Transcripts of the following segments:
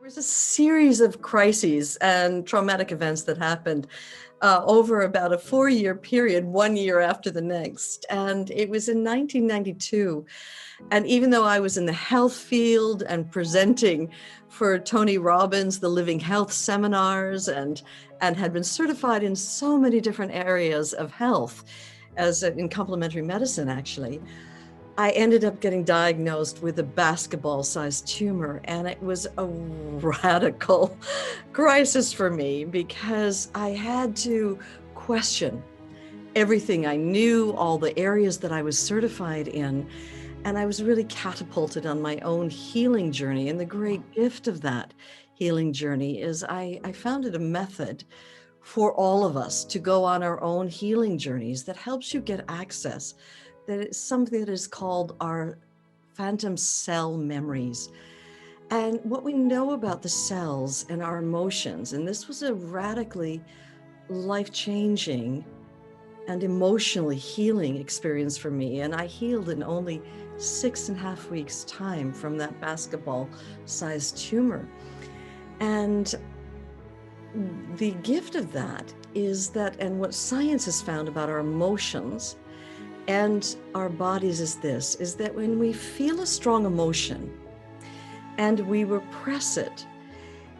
was a series of crises and traumatic events that happened over about a 4-year period, 1 year after the next. And it was in 1992. And even though I was in the health field and presenting for Tony Robbins, the Living Health seminars, and had been certified in so many different areas of health, as in complementary medicine, actually, I ended up getting diagnosed with a basketball-sized tumor, and it was a radical crisis for me because I had to question everything I knew, all the areas that I was certified in, and I was really catapulted on my own healing journey. And the great gift of that healing journey is I founded a method for all of us to go on our own healing journeys that helps you get access. That is something that is called our phantom cell memories. And what we know about the cells and our emotions, and this was a radically life-changing and emotionally healing experience for me. And I healed in only 6.5 weeks' time from that basketball-sized tumor. And the gift of that is that, and what science has found about our emotions and our bodies is that when we feel a strong emotion and we repress it,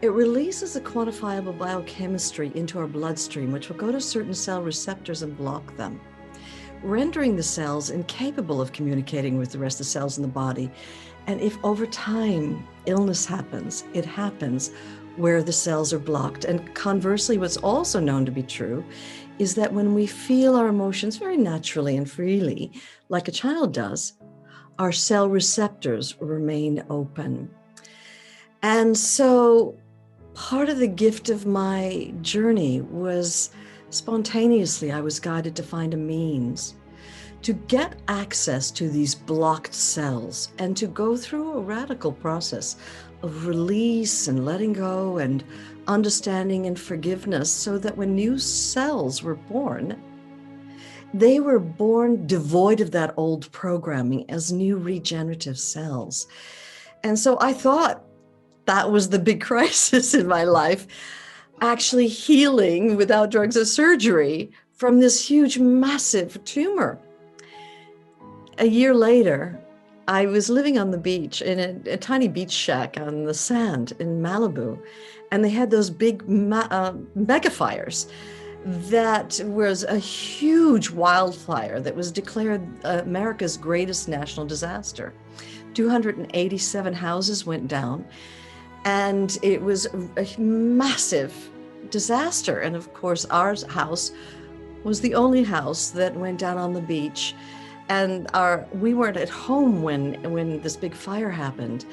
it releases a quantifiable biochemistry into our bloodstream, which will go to certain cell receptors and block them, rendering the cells incapable of communicating with the rest of the cells in the body. And if over time illness happens, it happens where the cells are blocked. And conversely, what's also known to be true is that when we feel our emotions very naturally and freely, like a child does, our cell receptors remain open. And so part of the gift of my journey was spontaneously, I was guided to find a means to get access to these blocked cells and to go through a radical process of release and letting go and understanding and forgiveness, so that when new cells were born, they were born devoid of that old programming as new regenerative cells. And so I thought that was the big crisis in my life, actually healing without drugs or surgery from this huge, massive tumor. A year later, I was living on the beach in a tiny beach shack on the sand in Malibu, and they had those big mega fires. That was a huge wildfire that was declared America's greatest national disaster. 287 houses went down, and it was a massive disaster. And of course, our house was the only house that went down on the beach. And we weren't at home when this big fire happened.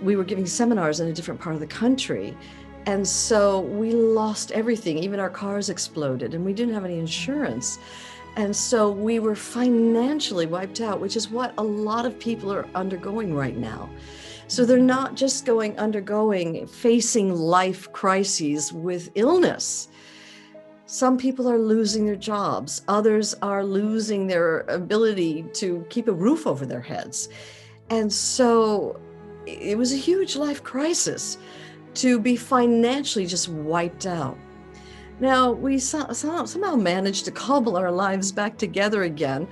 We were giving seminars in a different part of the country. And so we lost everything. Even our cars exploded, and we didn't have any insurance. And so we were financially wiped out, which is what a lot of people are undergoing right now. So they're not just facing life crises with illness. Some people are losing their jobs. Others are losing their ability to keep a roof over their heads. And so it was a huge life crisis to be financially just wiped out. Now, we somehow managed to cobble our lives back together again.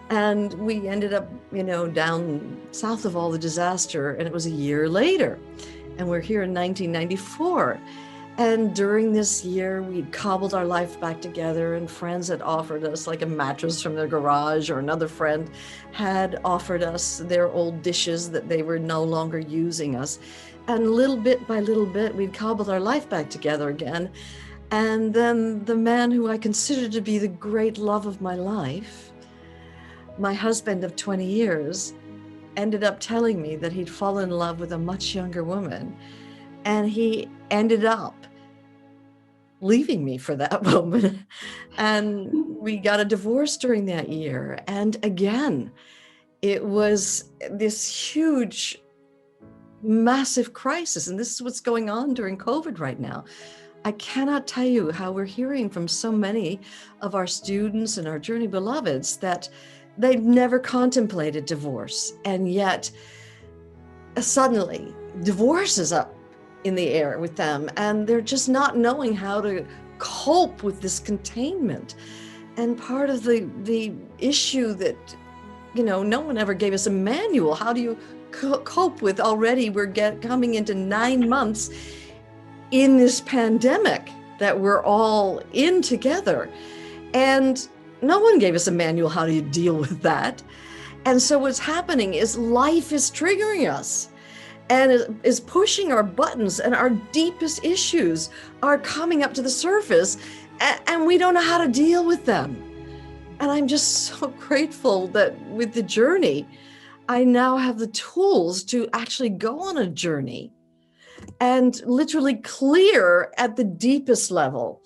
And we ended up, down south of all the disaster, and it was a year later. And we're here in 1994. And during this year, we'd cobbled our life back together, and friends had offered us like a mattress from their garage, or another friend had offered us their old dishes that they were no longer using us. And little bit by little bit, we'd cobbled our life back together again. And then the man who I considered to be the great love of my life, my husband of 20 years, ended up telling me that he'd fallen in love with a much younger woman. And he ended up leaving me for that woman. And we got a divorce during that year. And again, it was this huge, massive crisis. And this is what's going on during COVID right now. I cannot tell you how we're hearing from so many of our students and our Journey Beloveds that they've never contemplated divorce. And yet suddenly divorce is up in the air with them, and they're just not knowing how to cope with this containment. And part of the issue that, no one ever gave us a manual. How do you cope with, already we're coming into 9 months in this pandemic that we're all in together, and no one gave us a manual. How do you deal with that? And so what's happening is life is triggering us and is pushing our buttons, and our deepest issues are coming up to the surface, and we don't know how to deal with them. And I'm just so grateful that with the journey, I now have the tools to actually go on a journey and literally clear at the deepest level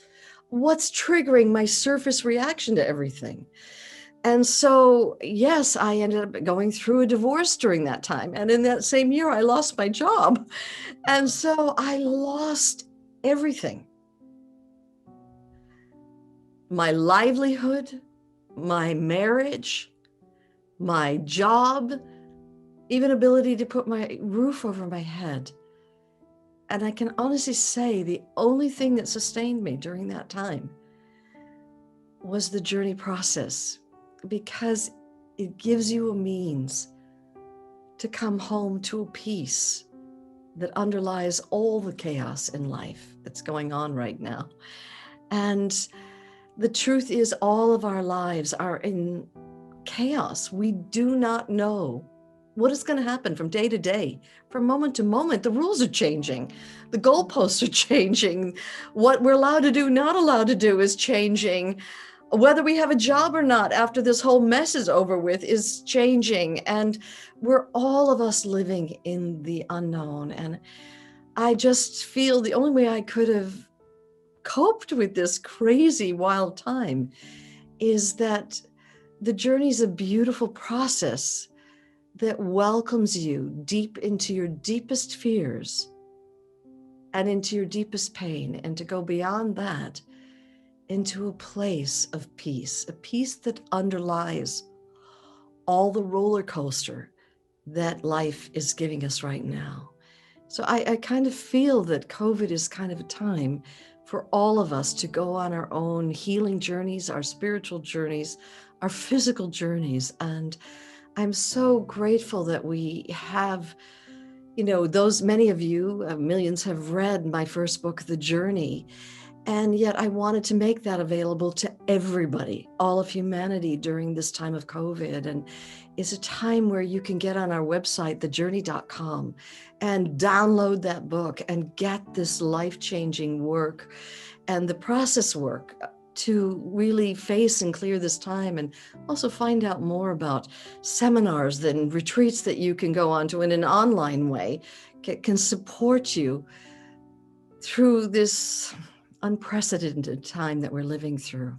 what's triggering my surface reaction to everything. And so, yes, I ended up going through a divorce during that time. And in that same year, I lost my job. And so I lost everything. My livelihood, my marriage, my job, even ability to put my roof over my head. And I can honestly say the only thing that sustained me during that time was the journey process, because it gives you a means to come home to a peace that underlies all the chaos in life that's going on right now. And the truth is, all of our lives are in chaos. We do not know what is going to happen from day to day, from moment to moment. The rules are changing. The goalposts are changing. What we're allowed to do, not allowed to do is changing. Whether we have a job or not after this whole mess is over with is changing. And we're all of us living in the unknown. And I just feel the only way I could have coped with this crazy, wild time is that the journey is a beautiful process that welcomes you deep into your deepest fears and into your deepest pain, and to go beyond that into a place of peace, a peace that underlies all the roller coaster that life is giving us right now. So I kind of feel that COVID is kind of a time for all of us to go on our own healing journeys, our spiritual journeys, our physical journeys. And I'm so grateful that we have, those many of you, millions have read my first book, The Journey. And yet I wanted to make that available to everybody, all of humanity during this time of COVID. And it's a time where you can get on our website, thejourney.com, and download that book and get this life-changing work and the process work to really face and clear this time, and also find out more about seminars and retreats that you can go on to in an online way can support you through this unprecedented time that we're living through.